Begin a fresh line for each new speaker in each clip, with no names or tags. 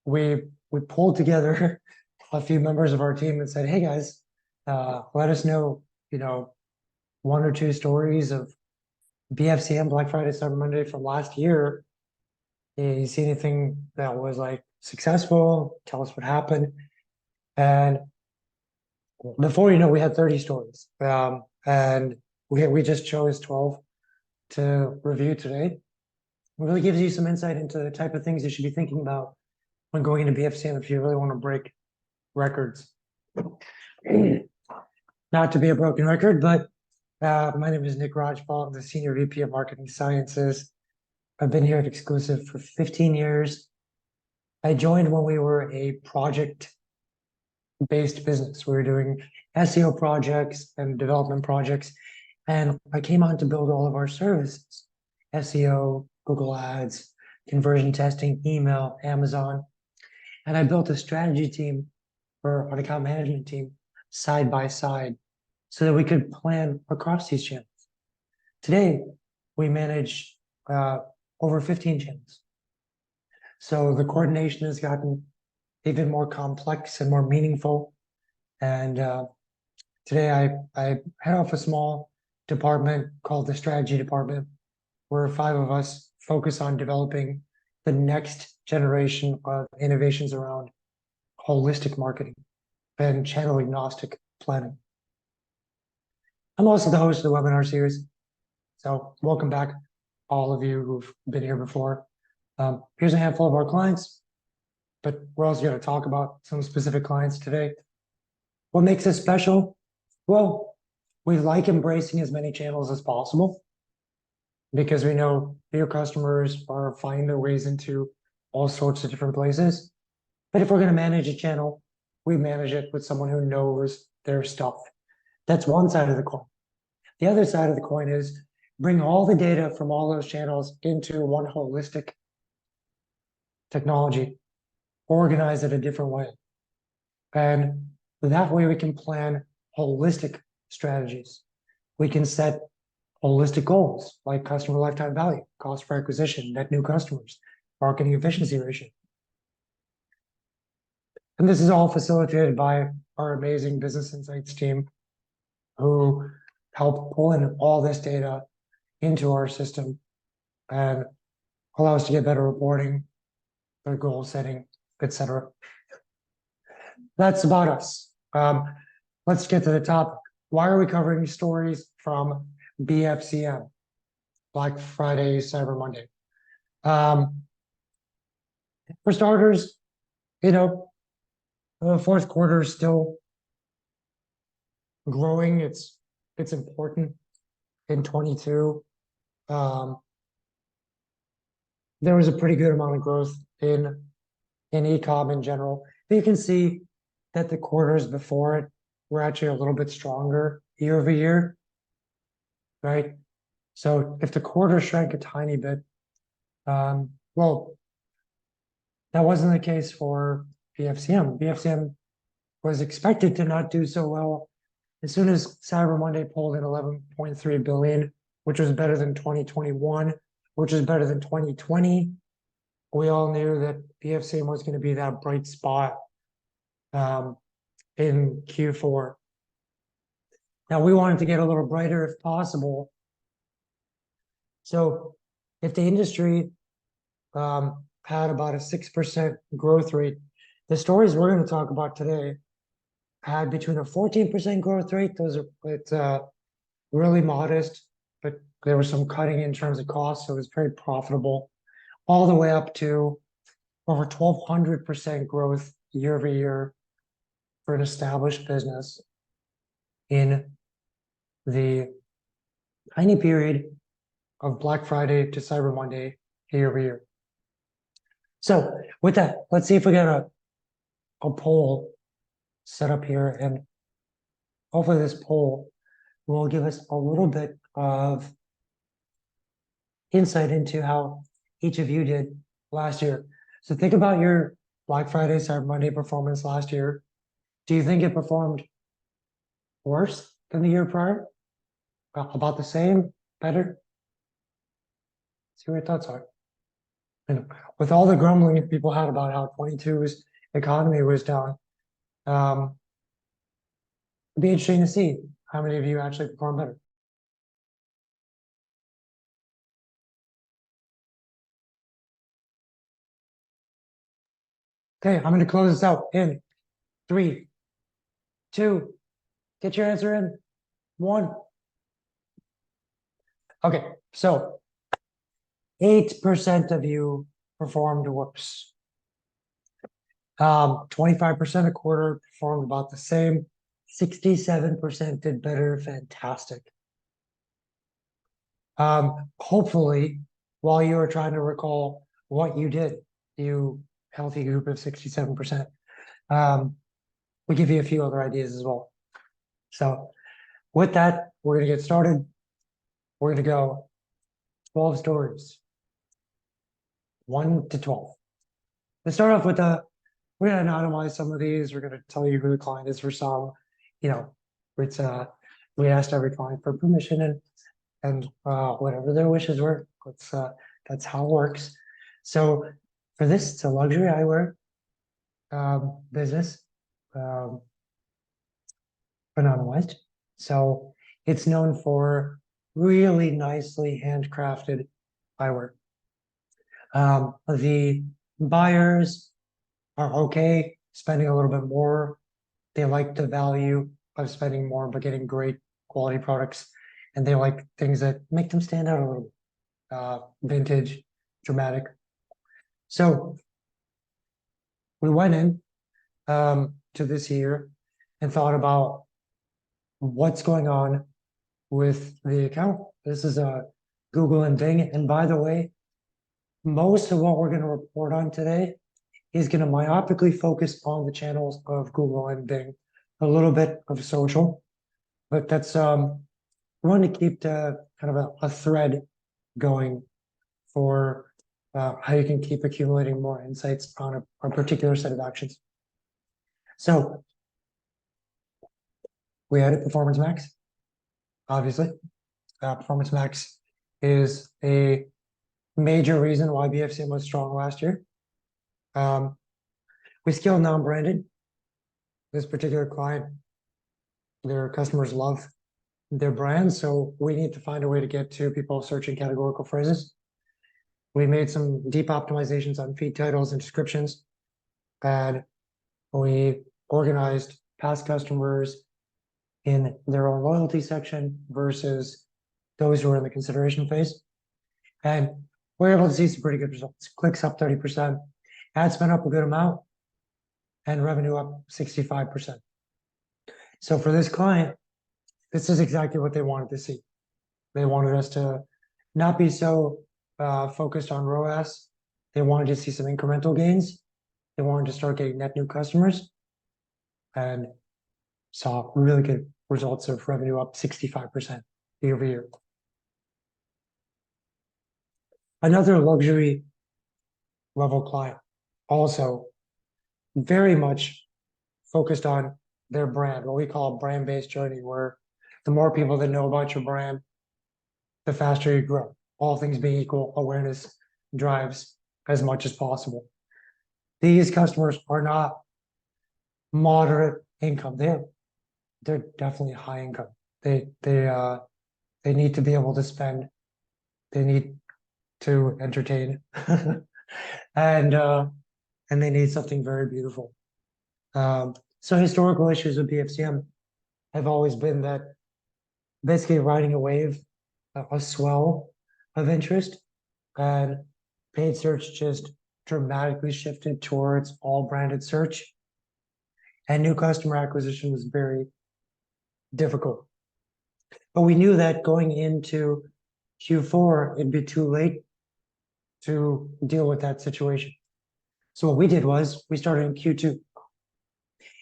we pulled together a few members of our team and said, "Hey guys, let us know, one or two stories of BFCM Black Friday, Cyber Monday from last year. You see anything that was like successful? Tell us what happened." And before you know, we had 30 stories, and we just chose 12 to review today. It really gives you some insight into the type of things you should be thinking about when going into BFCM if you really want to break records. Not to be a broken record, but my name is Nick Rajpal. I'm the Senior VP of Marketing Sciences. I've been here at Exclusive for 15 years. I joined when we were a project-based business. We were doing SEO projects and development projects, and I came on to build all of our services: SEO, Google Ads, conversion testing, email, Amazon. And I built a strategy team or an account management team side by side so that we could plan across these channels. Today, we manage over 15 channels. So the coordination has gotten even more complex and more meaningful. And today I head off a small department called the strategy department, where 5 of us focus on developing the next generation of innovations around holistic marketing and channel agnostic planning. I'm also the host of the webinar series. So welcome back, all of you who've been here before. Here's a handful of our clients, but we're also going to talk about some specific clients today. What makes us special? Well, we like embracing as many channels as possible because we know your customers are finding their ways into all sorts of different places. But if we're going to manage a channel, we manage it with someone who knows their stuff. That's one side of the coin. The other side of the coin is bring all the data from all those channels into one holistic technology, organize it a different way. And that way we can plan holistic strategies. We can set holistic goals like customer lifetime value, cost per acquisition, net new customers, marketing efficiency ratio. And this is all facilitated by our amazing business insights team who help pull in all this data into our system and allow us to get better reporting, better goal setting, etc. That's about us. Let's get to the topic. Why are we covering stories from BFCM, Black Friday, Cyber Monday? For starters, the fourth quarter is still growing. It's important in 22. There was a pretty good amount of growth in e-com in general. But you can see that the quarters before it were actually a little bit stronger year over year, right? So if the quarter shrank a tiny bit, well, that wasn't the case for BFCM. BFCM was expected to not do so well. As soon as Cyber Monday pulled in 11.3 billion, which was better than 2021, which is better than 2020, we all knew that BFCM was going to be that bright spot in Q4. Now we wanted to get a little brighter if possible. So if the industry had about a 6% growth rate, the stories we're going to talk about today had between a 14% growth rate. It's really modest, but there was some cutting in terms of cost, so it was very profitable, all the way up to over 1,200% growth year over year for an established business in the tiny period of Black Friday to Cyber Monday year over year. So with that, let's see if we got a poll set up here, and hopefully this poll will give us a little bit of insight into how each of you did last year. So think about your Black Friday, Cyber Monday performance last year. Do you think it performed worse than the year prior? About the same? Better? See what your thoughts are. And with all the grumbling people had about how 22's economy was down, it'd be interesting to see how many of you actually perform better. Okay, I'm going to close this out in 3, 2, get your answer in 1. Okay, so 8% of you performed worse. 25% a quarter performed about the same. 67% did better. Fantastic. Hopefully, while you are trying to recall what you did, you healthy group of 67%, we give you a few other ideas as well. So with that, we're going to get started. We're going to go 12 stories, 1 to 12. Let's start off with we're going to anonymize some of these. We're going to tell you who the client is for some. You know, it's we asked every client for permission and whatever their wishes were. That's how it works. So for this, it's a luxury eyewear business, anonymized. So it's known for really nicely handcrafted eyewear. The buyers are okay spending a little bit more. They like the value of spending more but getting great quality products, and they like things that make them stand out a little bit. Vintage, dramatic. So we went in to this year and thought about what's going on with the account. This is Google and Bing. And by the way, most of what we're going to report on today is going to myopically focus on the channels of Google and Bing, a little bit of social, but that's we want to keep the kind of a thread going for how you can keep accumulating more insights on a particular set of actions. So we added Performance Max, obviously. Performance Max is a major reason why BFCM was strong last year. We scaled non-branded. This particular client, their customers love their brand, so we need to find a way to get to people searching categorical phrases. We made some deep optimizations on feed titles and descriptions, and we organized past customers in their own loyalty section versus those who are in the consideration phase. And we're able to see some pretty good results. Clicks up 30%, ad spend up a good amount, and revenue up 65%. So for this client, this is exactly what they wanted to see. They wanted us to not be so focused on ROAS. They wanted to see some incremental gains. They wanted to start getting net new customers, and saw really good results of revenue up 65% year over year. Another luxury level client, also very much focused on their brand, what we call a brand-based journey, where the more people that know about your brand, the faster you grow. All things being equal, awareness drives as much as possible. These customers are not moderate income. They're definitely high income. They need to be able to spend. They need to entertain, and they need something very beautiful. So historical issues with BFCM have always been that basically riding a wave, a swell of interest, and paid search just dramatically shifted towards all branded search, and new customer acquisition was very difficult. But we knew that going into Q4, it'd be too late to deal with that situation. So what we did was we started in Q2.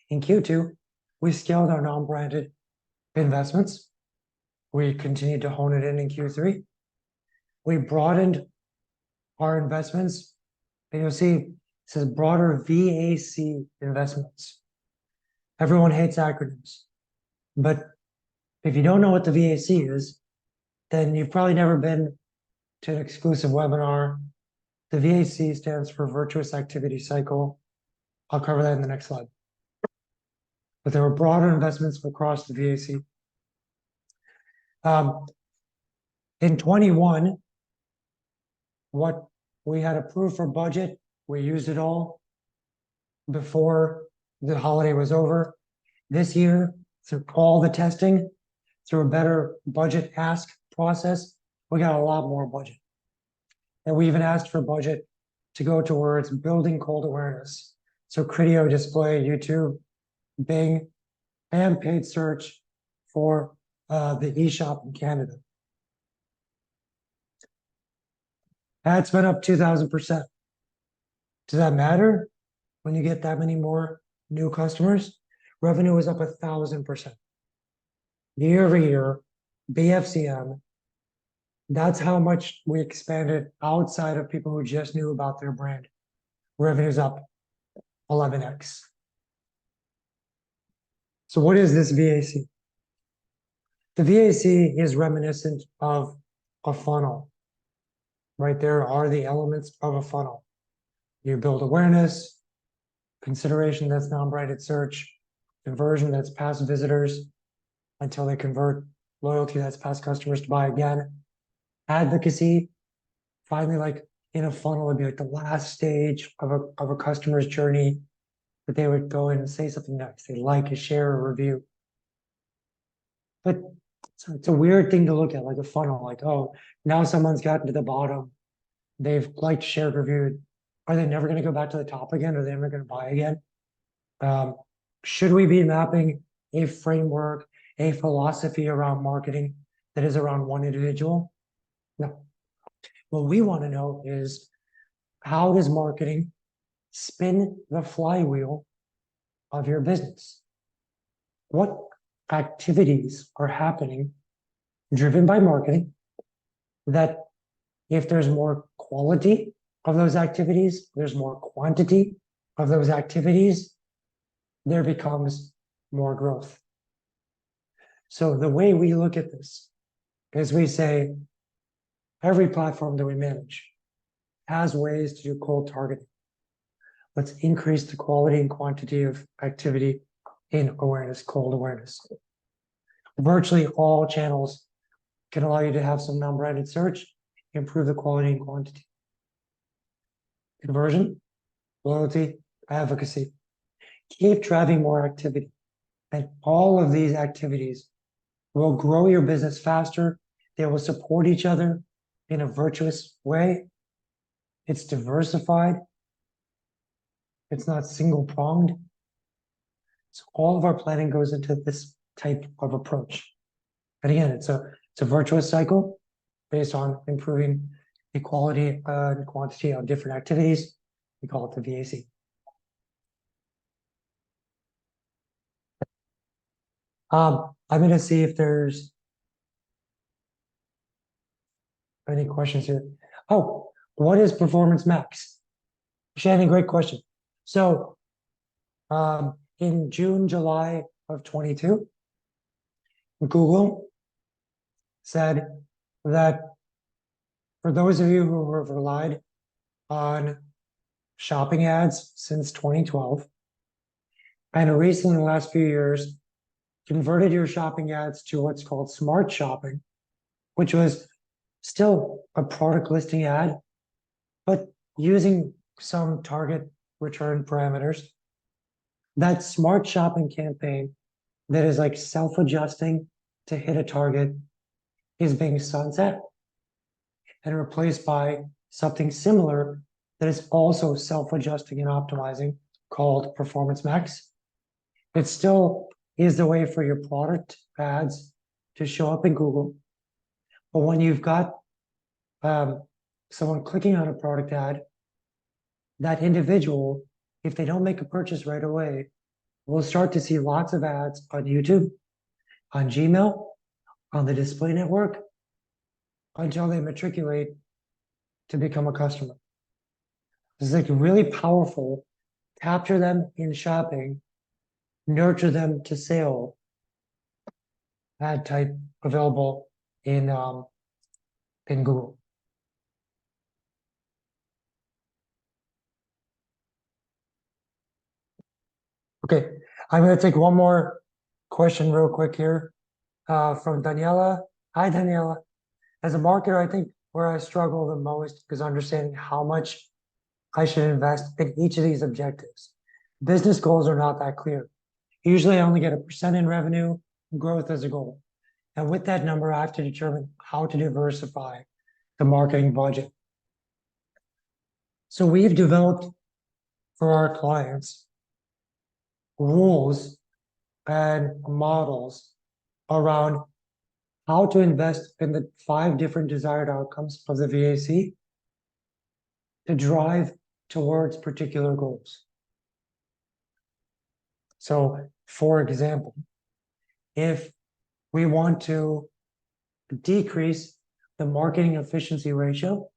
In Q2, we scaled our non-branded investments. We continued to hone it in Q3. We broadened our investments, and you'll see it says broader VAC investments. Everyone hates acronyms, but if you don't know what the VAC is, then you've probably never been to an exclusive webinar, The VAC stands for virtuous activity cycle. I'll cover that in the next slide. But there were broader investments across the VAC. In 21, what we had approved for budget, we used it all before the holiday was over. This year, through all the testing, through a better budget ask process, we got a lot more budget. And we even asked for budget to go towards building cold awareness. So Criteo display, YouTube, Bing, and paid search for the eShop in Canada. Ad spent up 2,000%. Does that matter when you get that many more new customers? Revenue was up 1,000%. Year over year, BFCM, that's how much we expanded outside of people who just knew about their brand. Revenue's up 11x. So what is this VAC? The VAC is reminiscent of a funnel. Right there are the elements of a funnel. You build awareness, consideration, that's non-branded search, conversion, that's past visitors until they convert, loyalty, that's past customers to buy again, advocacy, finally, like in a funnel would be like the last stage of a customer's journey that they would go in and say something nice. They like, share, a review. But it's a weird thing to look at, like a funnel, like, oh, now someone's gotten to the bottom. They've liked, shared, reviewed. Are they never going to go back to the top again? Are they never going to buy again? Should we be mapping a framework, a philosophy around marketing that is around one individual? No. What we want to know is, how does marketing spin the flywheel of your business? What activities are happening driven by marketing that, if there's more quality of those activities, there's more quantity of those activities, there becomes more growth. So the way we look at this is we say every platform that we manage has ways to do cold targeting. Let's increase the quality and quantity of activity in awareness, cold awareness. Virtually all channels can allow you to have some non-branded search, improve the quality and quantity. Conversion, loyalty, advocacy. Keep driving more activity. And all of these activities will grow your business faster. They will support each other in a virtuous way. It's diversified. It's not single-pronged. So all of our planning goes into this type of approach. And again, it's a virtuous cycle based on improving the quality and quantity of different activities. We call it the VAC. I'm going to see if there's any questions here. Oh, what is Performance Max? Shannon, great question. So in June, July of 22, Google said that for those of you who have relied on shopping ads since 2012, and recently in the last few years, converted your shopping ads to what's called smart shopping, which was still a product listing ad, but using some target return parameters. That smart shopping campaign that is like self-adjusting to hit a target is being sunset and replaced by something similar that is also self-adjusting and optimizing called Performance Max. It still is the way for your product ads to show up in Google. But when you've got someone clicking on a product ad, that individual, if they don't make a purchase right away, will start to see lots of ads on YouTube, on Gmail, on the display network, until they matriculate to become a customer. This is like really powerful. Capture them in shopping, nurture them to sale. Ad type available in Google. Okay, I'm gonna take one more question real quick here from Daniela. Hi, Daniela. As a marketer, I think where I struggle the most is understanding how much I should invest in each of these objectives. Business goals are not that clear. Usually I only get a percent in revenue growth as a goal. And with that number, I have to determine how to diversify the marketing budget. So we've developed for our clients rules and models around how to invest in the 5 different desired outcomes of the VAC to drive towards particular goals. So, for example, if we want to decrease the marketing efficiency ratio,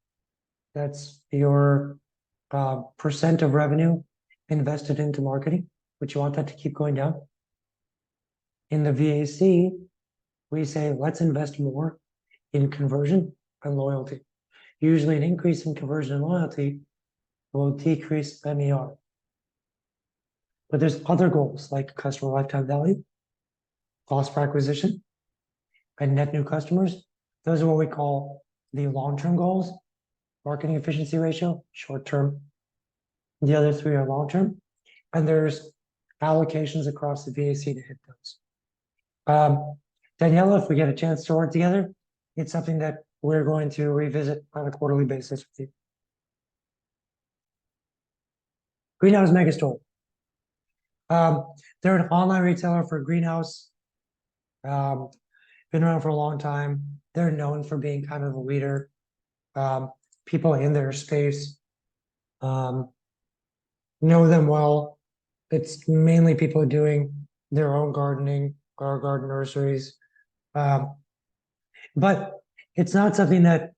that's your percent of revenue invested into marketing, but you want that to keep going down. In the VAC, we say, let's invest more in conversion and loyalty. Usually an increase in conversion and loyalty will decrease MER. But there's other goals like customer lifetime value, cost per acquisition, and net new customers. Those are what we call the long-term goals. Marketing efficiency ratio, short-term. The other 3 are long-term. And there's allocations across the VAC to hit those. Daniela, if we get a chance to work together, it's something that we're going to revisit on a quarterly basis with you. Greenhouse Megastore. They're an online retailer for greenhouse. Been around for a long time. They're known for being kind of a leader. People in their space know them well. It's mainly people doing their own gardening or garden nurseries. But it's not something that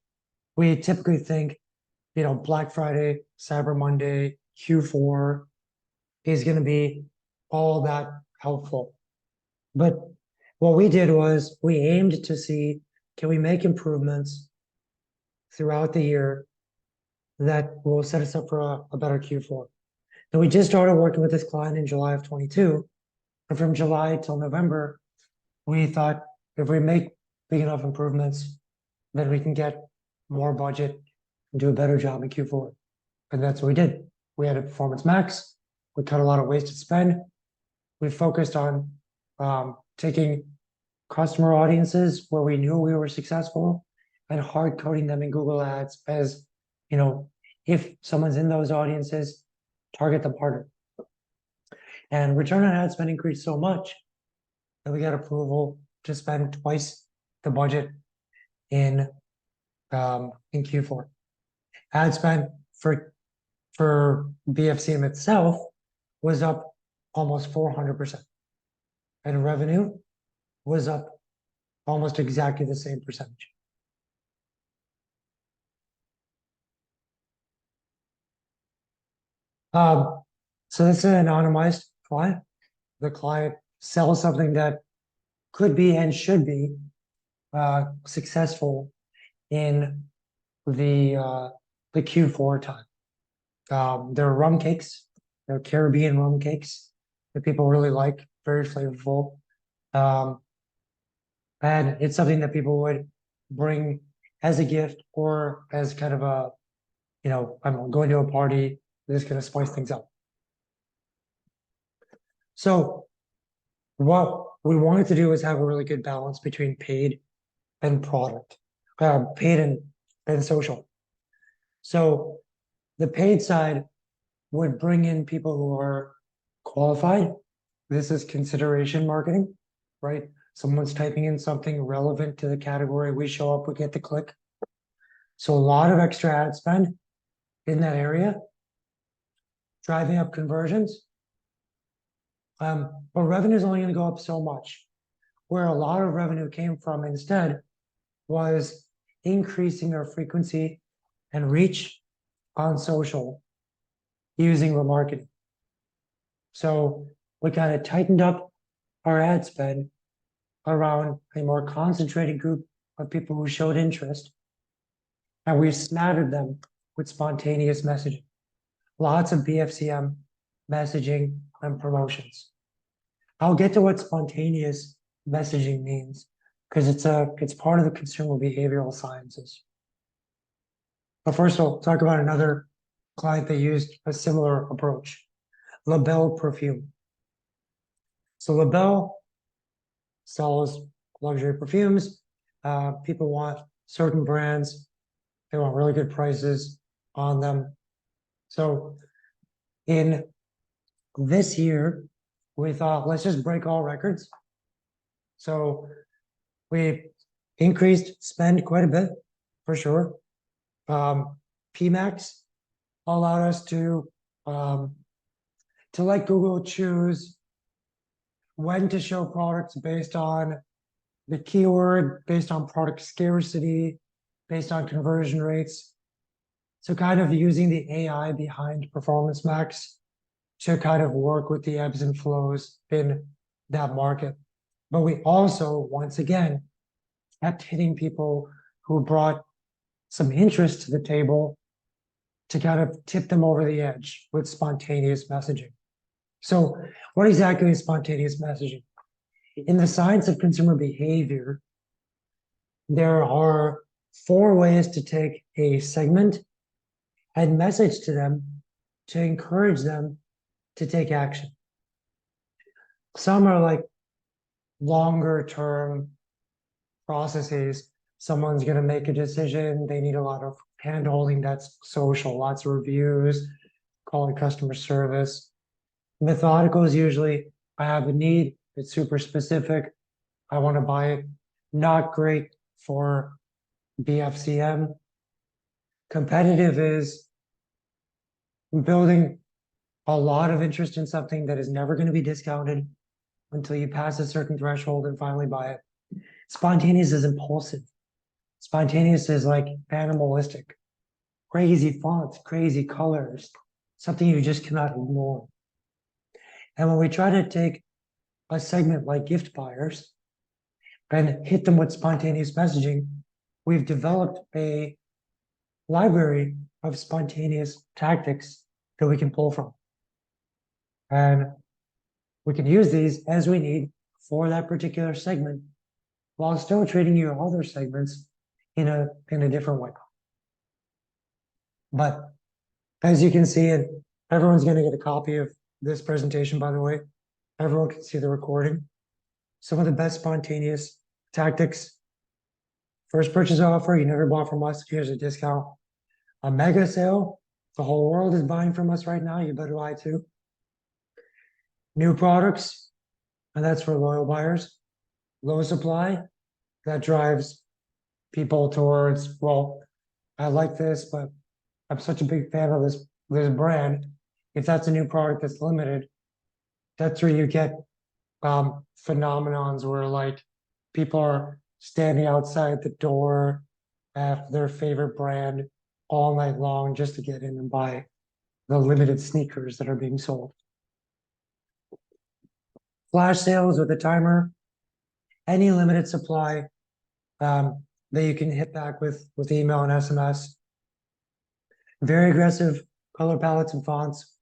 we typically think, Black Friday, Cyber Monday, Q4 is going to be all that helpful. But what we did was we aimed to see, can we make improvements throughout the year that will set us up for a better Q4. And we just started working with this client in July of 22. And from July till November, we thought if we make big enough improvements, then we can get more budget and do a better job in Q4. And that's what we did. We had a performance max. We cut a lot of wasted spend. We focused on taking customer audiences where we knew we were successful and hard coding them in Google Ads as, if someone's in those audiences, target them harder. And return on ad spend increased so much that we got approval to spend twice the budget in Q4. Ad spend for BFCM itself was up almost 400%. And revenue was up almost exactly the same percentage. So this is an anonymized client. The client sells something that could be and should be successful in the Q4 time. They're rum cakes. They're Caribbean rum cakes that people really like, very flavorful. And it's something that people would bring as a gift or as kind of a, I'm going to a party, this is going to spice things up. So what we wanted to do is have a really good balance between paid and product, paid and social. So the paid side would bring in people who are qualified. This is consideration marketing, right? Someone's typing in something relevant to the category. We show up, we get the click. So a lot of extra ad spend in that area, driving up conversions. But revenue is only going to go up so much. Where a lot of revenue came from instead was increasing our frequency and reach on social using remarketing. So we kind of tightened up our ad spend around a more concentrated group of people who showed interest, and we smattered them with spontaneous messaging. Lots of BFCM messaging, and promotions. I'll get to what spontaneous messaging means because it's part of the consumer behavioral sciences. But first, I'll talk about another client that used a similar approach, Label Perfume. So Label sells luxury perfumes. People want certain brands. They want really good prices on them. So in this year, we thought, let's just break all records. So we increased spend quite a bit, for sure. PMAX allowed us to let Google choose when to show products based on the keyword, based on product scarcity, based on conversion rates. So kind of using the AI behind Performance Max to kind of work with the ebbs and flows in that market. But we also, once again, kept hitting people who brought some interest to the table to kind of tip them over the edge with spontaneous messaging. So what exactly is spontaneous messaging? In the science of consumer behavior, there are 4 ways to take a segment and message to them to encourage them to take action. Some are like longer term processes. Someone's going to make a decision. They need a lot of hand-holding. That's social, lots of reviews, calling customer service. Methodical is usually, I have a need. It's super specific. I want to buy it. Not great for BFCM. Competitive is building a lot of interest in something that is never going to be discounted until you pass a certain threshold and finally buy it. Spontaneous is impulsive. Spontaneous is like animalistic. Crazy fonts, crazy colors, something you just cannot ignore. And when we try to take a segment like gift buyers and hit them with spontaneous messaging, we've developed a library of spontaneous tactics that we can pull from. And we can use these as we need for that particular segment while still treating your other segments in a different way. But as you can see, and everyone's going to get a copy of this presentation, by the way. Everyone can see the recording. Some of the best spontaneous tactics. First purchase offer, you never bought from us, here's a discount. A mega sale, the whole world is buying from us right now, you better buy too. New products, and that's for loyal buyers. Low supply, that drives people towards, well, I like this, but I'm such a big fan of this brand. If that's a new product that's limited, that's where you get phenomenons where like people are standing outside the door of their favorite brand all night long just to get in and buy the limited sneakers that are being sold. Flash sales with a timer, any limited supply that you can hit back with email and SMS. Very aggressive color palettes and fonts.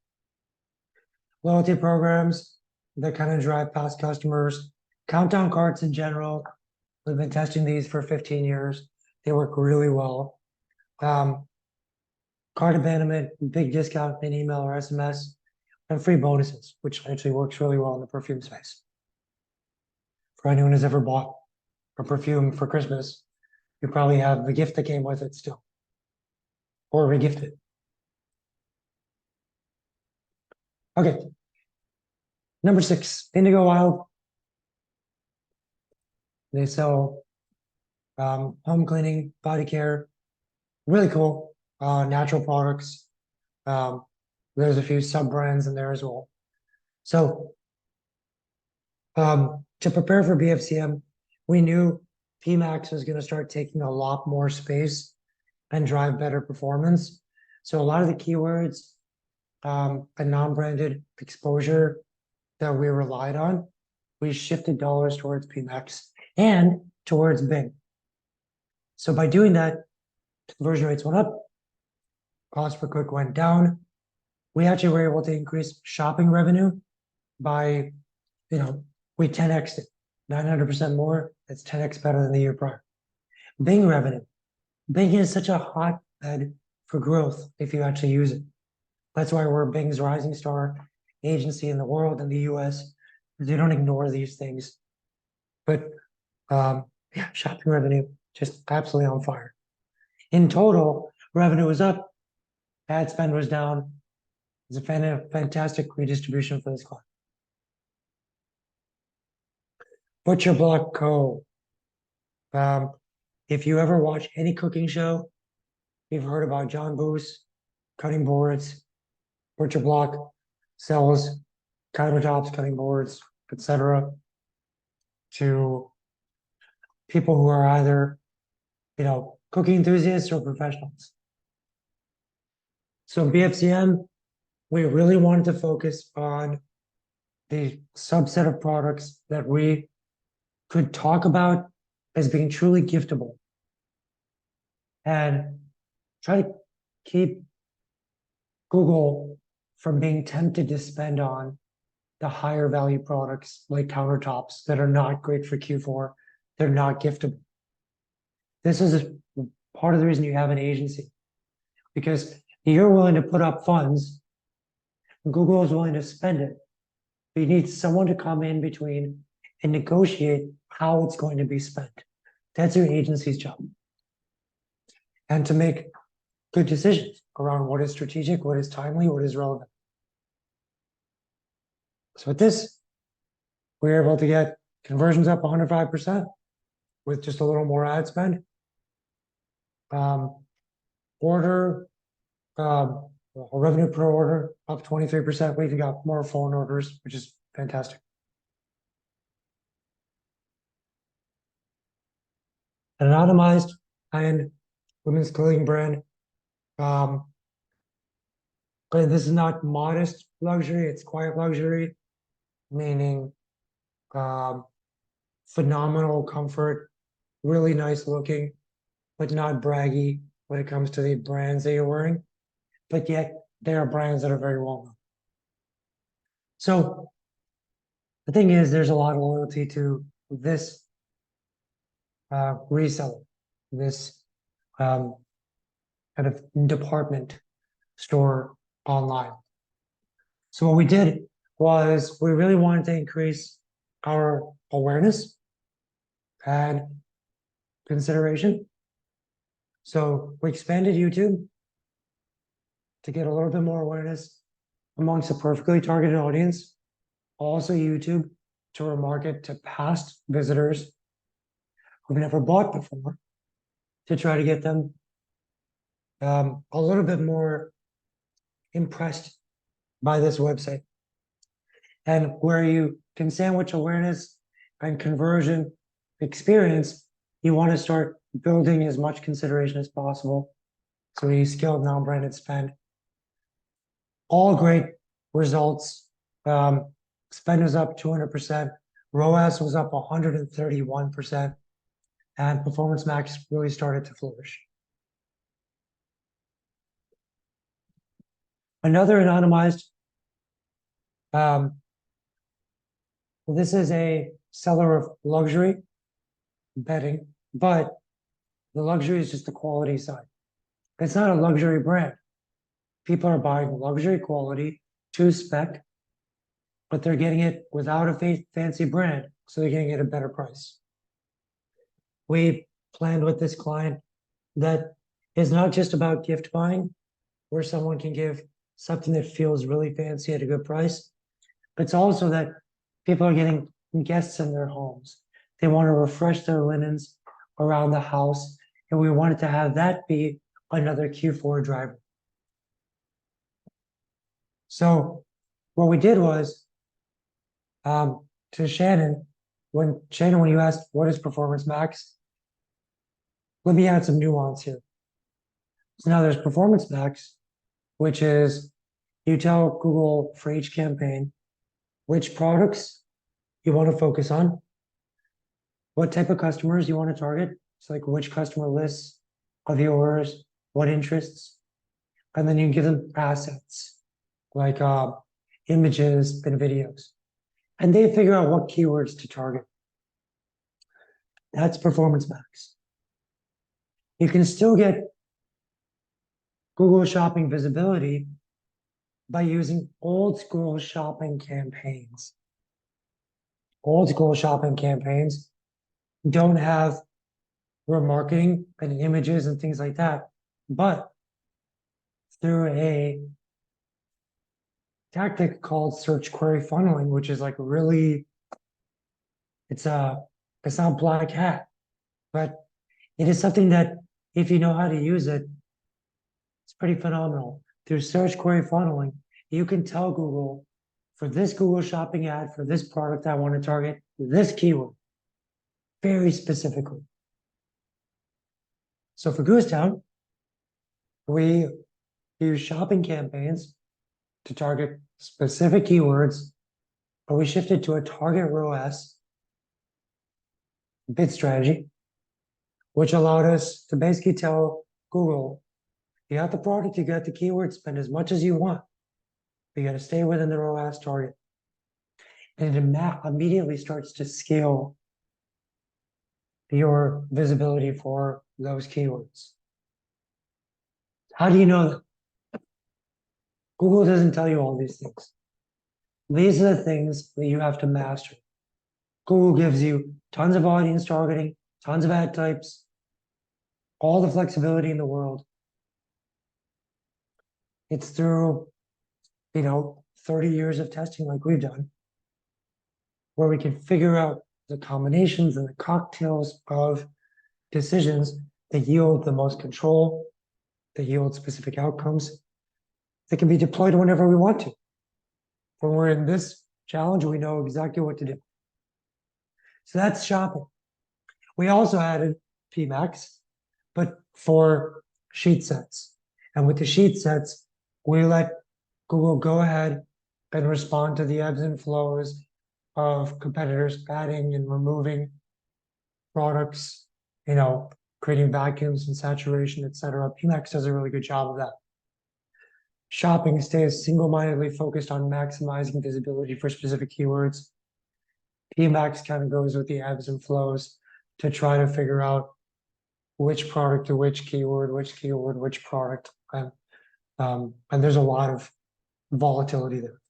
Loyalty programs that kind of drive past customers. Countdown carts in general. We've been testing these for 15 years. They work really well. Cart abandonment, big discount in email or SMS, and free bonuses, which actually works really well in the perfume space. For anyone who's ever bought a perfume for Christmas, you probably have the gift that came with it still, or regifted. Okay. Number 6, Indigo Wild. They sell home cleaning, body care, really cool, natural products. There's a few sub brands in there as well. So to prepare for BFCM, we knew PMAX was going to start taking a lot more space and drive better performance. So a lot of the keywords, the non-branded exposure that we relied on, we shifted dollars towards PMAX and towards Bing. So by doing that, conversion rates went up, cost per click went down, we actually were able to increase shopping revenue by, we 10x'd it, 900% more. That's 10x better than the year prior. Bing revenue. Bing is such a hotbed for growth if you actually use it. That's why we're Bing's rising star agency in the world, in the US. They don't ignore these things. But yeah, shopping revenue just absolutely on fire. In total, revenue was up, ad spend was down. It's a fantastic redistribution for this client. Butcher Block Co. If you ever watch any cooking show, you've heard about John Boos, cutting boards. Butcher Block sells countertops, cutting boards, etc. to people who are either, cooking enthusiasts or professionals. So BFCM, we really wanted to focus on the subset of products that we could talk about as being truly giftable and try to keep Google from being tempted to spend on the higher value products like countertops that are not great for Q4. They're not giftable. This is part of the reason you have an agency, because you're willing to put up funds, Google is willing to spend it, but you need someone to come in between and negotiate how it's going to be spent. That's your agency's job. And to make good decisions around what is strategic, what is timely, what is relevant. So with this, we were able to get conversions up 105% with just a little more ad spend. Revenue per order up 23%. We even got more phone orders, which is fantastic. An anonymized high-end women's clothing brand. But this is not modest luxury, it's quiet luxury, meaning phenomenal comfort, really nice looking, but not braggy when it comes to the brands that you're wearing. But yet there are brands that are very well known. So the thing is, there's a lot of loyalty to this reseller, this kind of department store online. So what we did was we really wanted to increase our awareness and consideration. So we expanded YouTube to get a little bit more awareness amongst a perfectly targeted audience. Also YouTube to remarket to past visitors who've never bought before, to try to get them a little bit more impressed by this website. And where you can sandwich awareness and conversion experience, you want to start building as much consideration as possible. So we use scaled non-branded spend. All great results. Spend was up 200%. ROAS was up 131%. And Performance Max really started to flourish. Another anonymized, this is a seller of luxury bedding, but the luxury is just the quality side. It's not a luxury brand. People are buying luxury quality to spec, but they're getting it without a fancy brand, so they're getting it at a better price. We planned with this client that is not just about gift buying, where someone can give something that feels really fancy at a good price, but it's also that people are getting guests in their homes. They want to refresh their linens around the house, and we wanted to have that be another Q4 driver. So what we did was, to Shannon, when you asked what is Performance Max, let me add some nuance here. So now there's Performance Max, which is you tell Google for each campaign which products you want to focus on, what type of customers you want to target. It's like which customer lists of yours, what interests, and then you give them assets. like images and videos. And they figure out what keywords to target. That's Performance Max. You can still get Google Shopping visibility by using old school shopping campaigns. Old school shopping campaigns don't have remarketing and images and things like that, but through a tactic called search query funneling, which is like really, it's not black hat, but it is something that if you know how to use it, it's pretty phenomenal. Through search query funneling, you can tell Google, for this Google Shopping ad, for this product I want to target, this keyword, very specifically. So for Goosetown, we use shopping campaigns to target specific keywords, but we shifted to a target ROAS bid strategy, which allowed us to basically tell Google, you got the product, you got the keyword, spend as much as you want. But you got to stay within the ROAS target. And it immediately starts to scale your visibility for those keywords. How do you know that? Google doesn't tell you all these things. These are the things that you have to master. Google gives you tons of audience targeting, tons of ad types, all the flexibility in the world. It's through, 30 years of testing like we've done, where we can figure out the combinations and the cocktails of decisions that yield the most control, that yield specific outcomes that can be deployed whenever we want to. When we're in this challenge, we know exactly what to do. So that's shopping. We also added PMAX, but for sheet sets. And with the sheet sets, we let Google go ahead and respond to the ebbs and flows of competitors adding and removing products, creating vacuums and saturation, etc. PMAX does a really good job of that. Shopping stays single-mindedly focused on maximizing visibility for specific keywords. PMAX kind of goes with the ebbs and flows to try to figure out which product to which keyword, which product. And there's a lot of volatility there.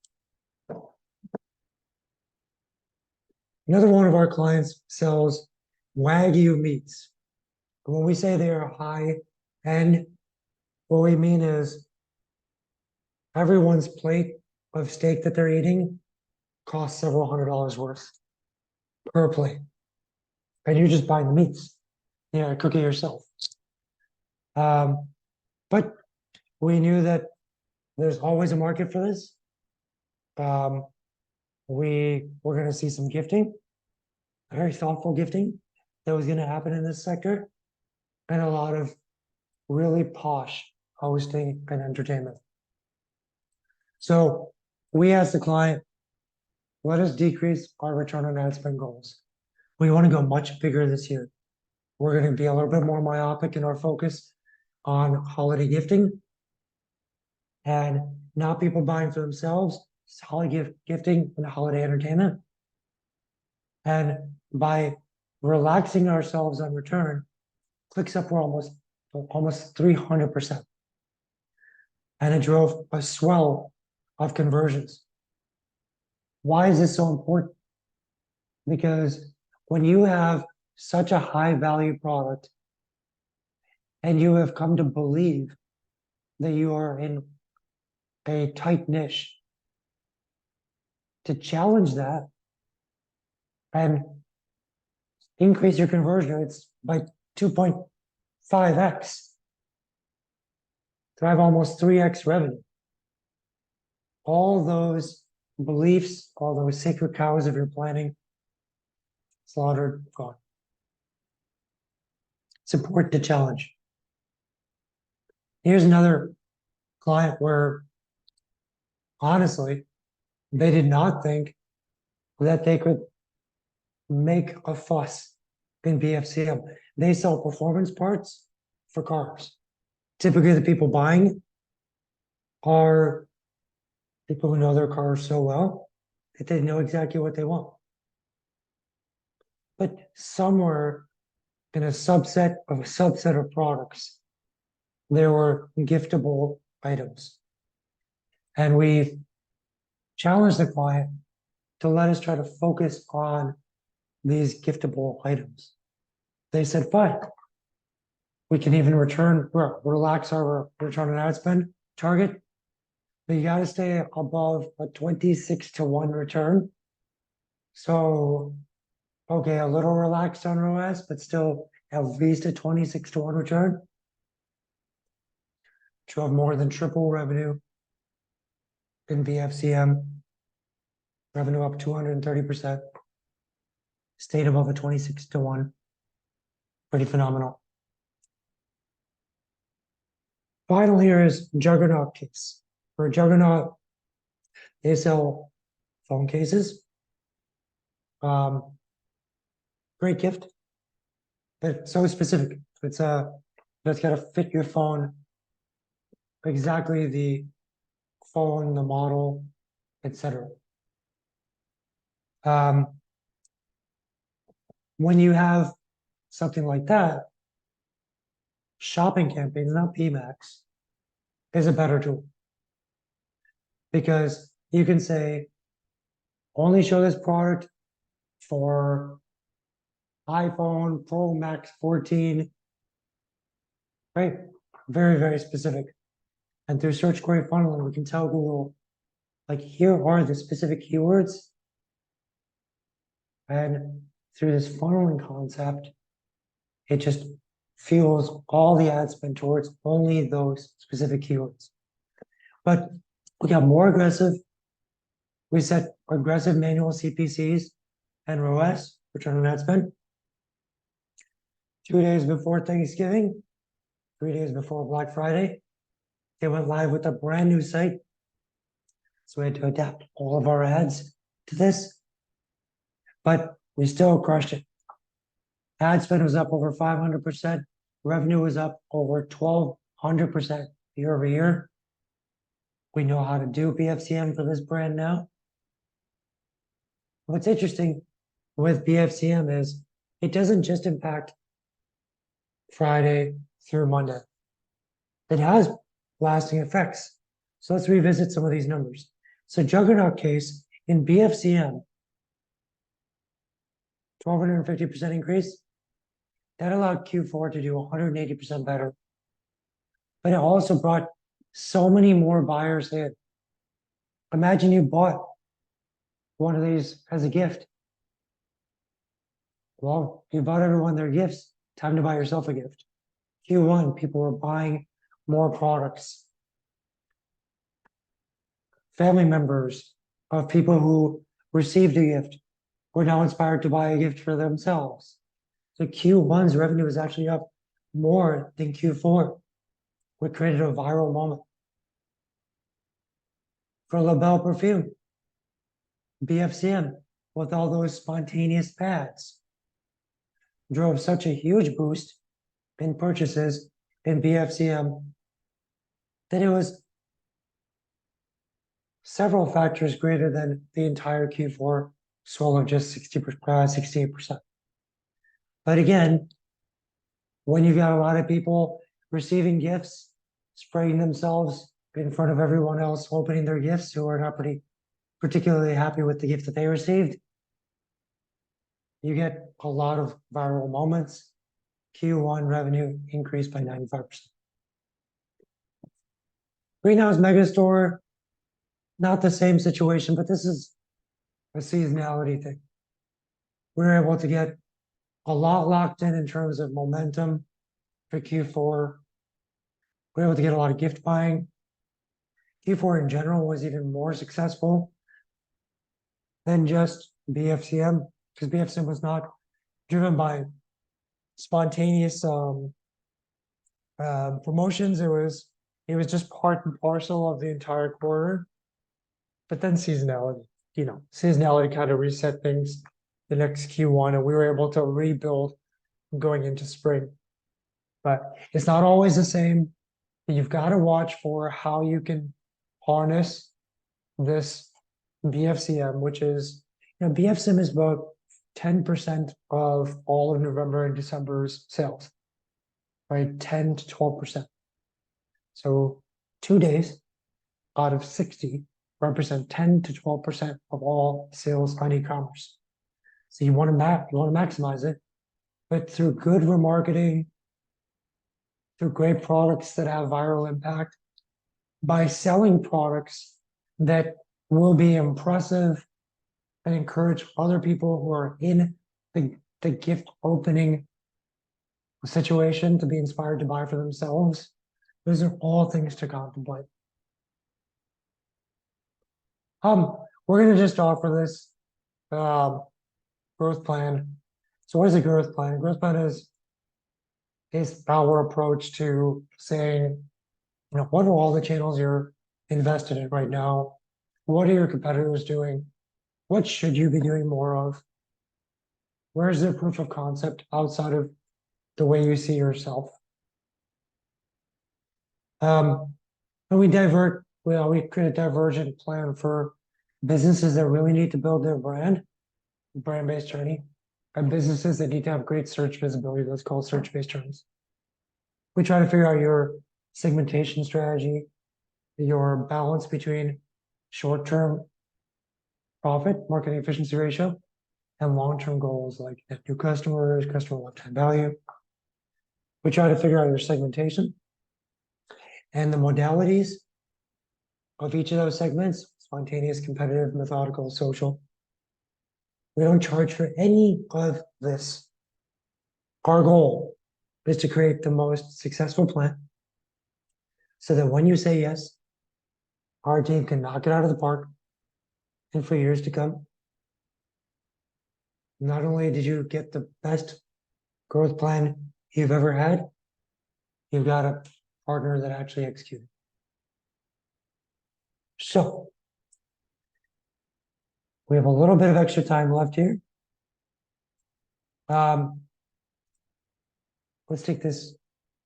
Another one of our clients sells Wagyu meats. When we say they are high end, what we mean is everyone's plate of steak that they're eating costs several $100s worth per plate. And you're just buying the meats. Cook it yourself. But we knew that there's always a market for this. We were going to see some gifting, very thoughtful gifting that was going to happen in this sector, and a lot of really posh hosting and entertainment. So we asked the client, let us decrease our return on ad spend goals. We want to go much bigger this year. We're going to be a little bit more myopic in our focus on holiday gifting and not people buying for themselves, holiday gifting and holiday entertainment. And by relaxing ourselves on return, clicks up were almost 300%. And it drove a swell of conversions. Why is this so important? Because when you have such a high value product and you have come to believe that you are in a tight niche, to challenge that and increase your conversion rates by 2.5x, drive almost 3x revenue. All those beliefs, all those sacred cows of your planning, slaughtered, gone. It's important to challenge. Here's another client where, honestly, they did not think that they could make a fuss in BFCM. They sell performance parts for cars. Typically, the people buying are People who know their cars so well that they know exactly what they want. But somewhere in a subset of products, there were giftable items. And we challenged the client to let us try to focus on these giftable items. They said, fine, we can even relax our return on ad spend target, but you got to stay above a 26-to-1 return. So, okay, a little relaxed on ROAS, but still at least a 26-to-1 return. Drove more than triple revenue in BFCM, revenue up 230%, stayed above a 26-to-1. Pretty phenomenal. Final here is Juggernaut case. For Juggernaut, they sell phone cases. Great gift, but so specific. It's that's got to fit your phone, exactly the phone, the model, etc. When you have something like that, shopping campaigns, not PMAX, is a better tool. Because you can say, only show this product for iPhone Pro Max 14, right? Very, very specific. And through search query funneling, we can tell Google, like, here are the specific keywords. And through this funneling concept, it just fuels all the ad spend towards only those specific keywords. But we got more aggressive. We set aggressive manual CPCs and ROAS, return on ad spend. 2 days before Thanksgiving, 3 days before Black Friday, they went live with a brand new site. So we had to adapt all of our ads to this, but we still crushed it. Ad spend was up over 500%. Revenue was up over 1,200% year over year. We know how to do BFCM for this brand now. What's interesting with BFCM is it doesn't just impact Friday through Monday. It has lasting effects. So let's revisit some of these numbers. So Juggernaut case in BFCM, 1,250% increase. That allowed Q4 to do 180% better. But it also brought so many more buyers in. Imagine you bought one of these as a gift. Well, you bought everyone their gifts. Time to buy yourself a gift. Q1, people were buying more products. Family members of people who received a gift were now inspired to buy a gift for themselves. So Q1's revenue is actually up more than Q4. We created a viral moment. For LaBelle perfume, BFCM, with all those spontaneous ads, drove such a huge boost in purchases in BFCM that it was several factors greater than the entire Q4 swell of just 68%. But again, when you've got a lot of people receiving gifts, spraying themselves in front of everyone else, opening their gifts who are not particularly happy with the gift that they received, you get a lot of viral moments. Q1 revenue increased by 95%. Greenhouse Megastore, not the same situation, but this is a seasonality thing. We're able to get a lot locked in terms of momentum for Q4. We're able to get a lot of gift buying. Q4 in general was even more successful than just BFCM, because BFCM was not driven by spontaneous promotions. It was just part and parcel of the entire quarter. But then seasonality, seasonality kind of reset things the next Q1, and we were able to rebuild going into spring. But it's not always the same. You've got to watch for how you can harness this BFCM, which is, BFCM is about 10% of all of November and December's sales, right? 10 to 12%. So 2 days out of 60 represent 10 to 12% of all sales on e-commerce. So you want to maximize it, but through good remarketing, through great products that have viral impact, by selling products that will be impressive and encourage other people who are in the gift opening situation to be inspired to buy for themselves. Those are all things to contemplate. We're going to just offer this growth plan. So what is a growth plan? A growth plan is our approach to saying, what are all the channels you're invested in right now? What are your competitors doing? What should you be doing more of? Where's the proof of concept outside of the way you see yourself? And we create a divergent plan for businesses that really need to build their brand-based journey, and businesses that need to have great search visibility. That's called search-based journeys. We try to figure out your segmentation strategy, your balance between short-term profit, marketing efficiency ratio, and long-term goals like net new customers, customer lifetime value. We try to figure out your segmentation and the modalities of each of those segments: spontaneous, competitive, methodical, social. We don't charge for any of this. Our goal is to create the most successful plan so that when you say yes, our team can knock it out of the park, and for years to come. Not only did you get the best growth plan you've ever had, you've got a partner that actually executed. So we have a little bit of extra time left here. Let's take this.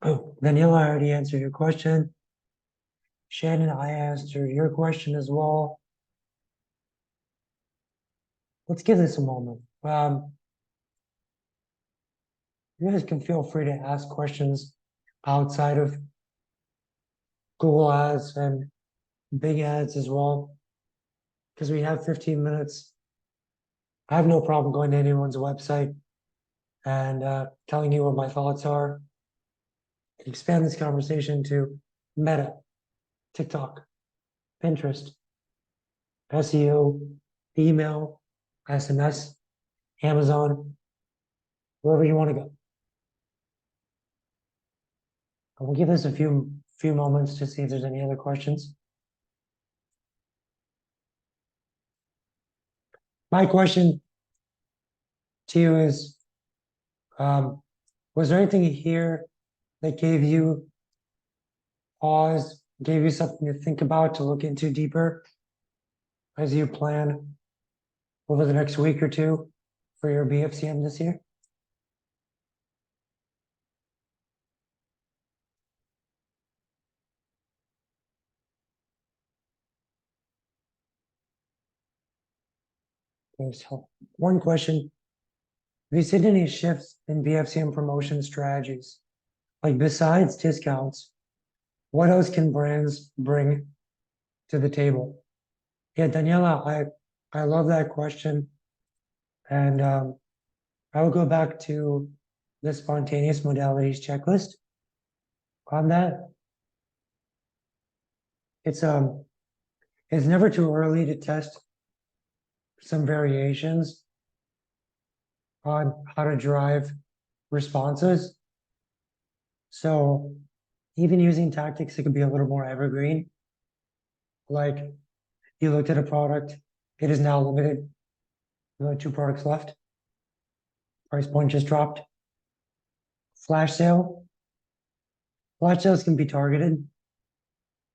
Oh, Daniela, I already answered your question. Shannon, I asked your question as well. Let's give this a moment. You guys can feel free to ask questions outside of Google Ads and Bing Ads as well, because we have 15 minutes. I have no problem going to anyone's website and telling you what my thoughts are. Expand this conversation to Meta, TikTok, Pinterest, SEO, email, SMS, Amazon, wherever you want to go. We'll give this a few moments to see if there's any other questions. My question to you is, was there anything here that gave you pause, gave you something to think about, to look into deeper as you plan over the next week or two for your BFCM this year? There's one question. Have you seen any shifts in BFCM promotion strategies? Like, besides discounts, what else can brands bring to the table? Yeah, Daniela, I love that question. And I will go back to the spontaneous modalities checklist on that. It's never too early to test some variations on how to drive responses. So even using tactics that could be a little more evergreen, like you looked at a product, it is now limited, there are 2 products left, price point just dropped. Flash sale. Flash sales can be targeted.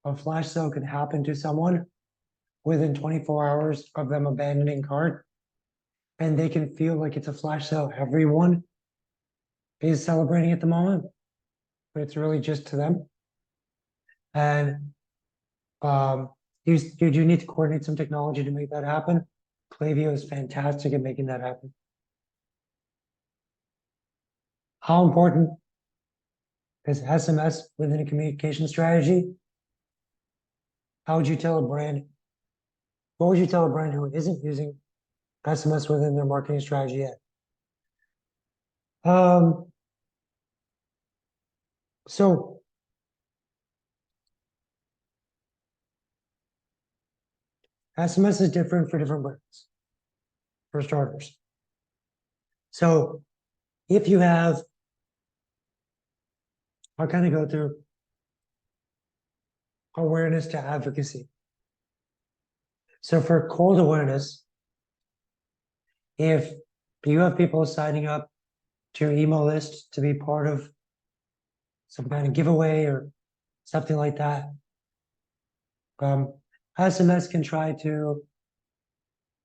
A flash sale can happen to someone within 24 hours of them abandoning cart, and they can feel like it's a flash sale. Everyone is celebrating at the moment, but it's really just to them. And Do you need to coordinate some technology to make that happen? Klaviyo is fantastic at making that happen. How important is SMS within a communication strategy? How would you tell a brand? What would you tell a brand who isn't using SMS within their marketing strategy yet? So SMS is different for different brands, for starters. So if you have, I'll kind of go through awareness to advocacy. So for cold awareness, if you have people signing up to your email list to be part of some kind of giveaway or something like that, SMS can try to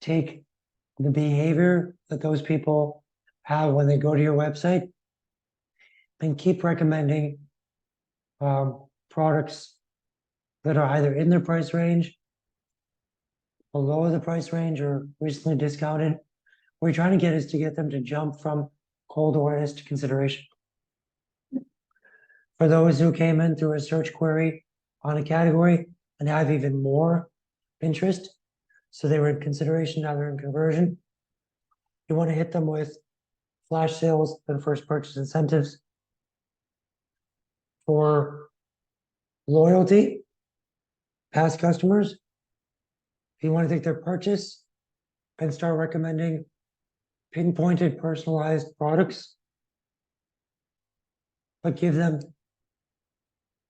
take the behavior that those people have when they go to your website and keep recommending products that are either in their price range, below the price range, or recently discounted. What you're trying to get is to get them to jump from cold awareness to consideration. For those who came in through a search query on a category and have even more interest, so they were in consideration, now they're in conversion, you want to hit them with flash sales and first purchase incentives. For loyalty, past customers, if you want to take their purchase and start recommending pinpointed personalized products, but give them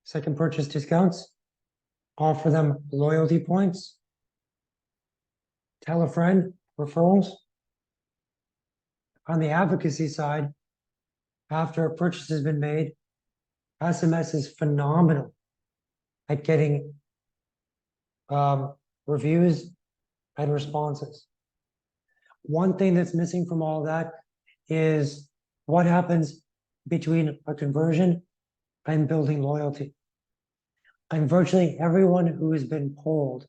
second purchase discounts, offer them loyalty points, tell a friend, referrals. On the advocacy side, after a purchase has been made, SMS is phenomenal at getting reviews and responses. One thing that's missing from all that is what happens between a conversion and building loyalty. And virtually everyone who has been polled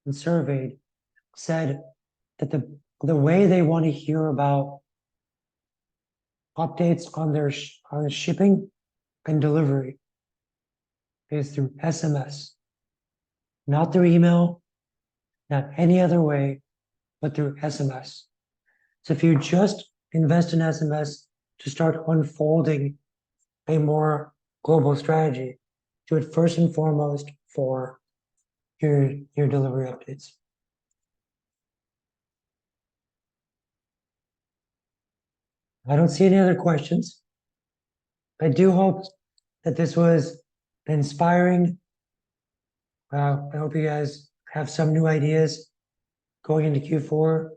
and surveyed said that the way they want to hear about updates on their shipping and delivery is through SMS, not through email, not any other way, but through SMS. So if you just invest in SMS to start unfolding a more global strategy, do it first and foremost for your delivery updates. I don't see any other questions. I do hope that this was inspiring. I hope you guys have some new ideas going into Q4.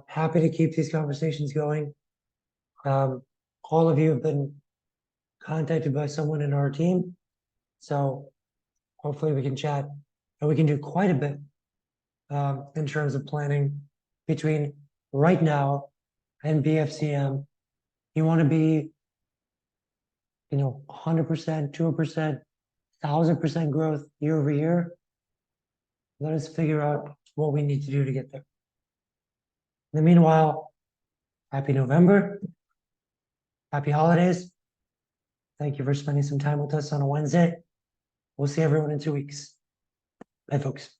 Happy to keep these conversations going. All of you have been contacted by someone in our team, so hopefully we can chat and we can do quite a bit in terms of planning between right now and BFCM. You want to be, 100%, 2%, 1,000% growth year over year. Let us figure out what we need to do to get there. In the meanwhile, happy November, happy holidays. Thank you for spending some time with us on a Wednesday. We'll see everyone in 2 weeks. Bye, folks.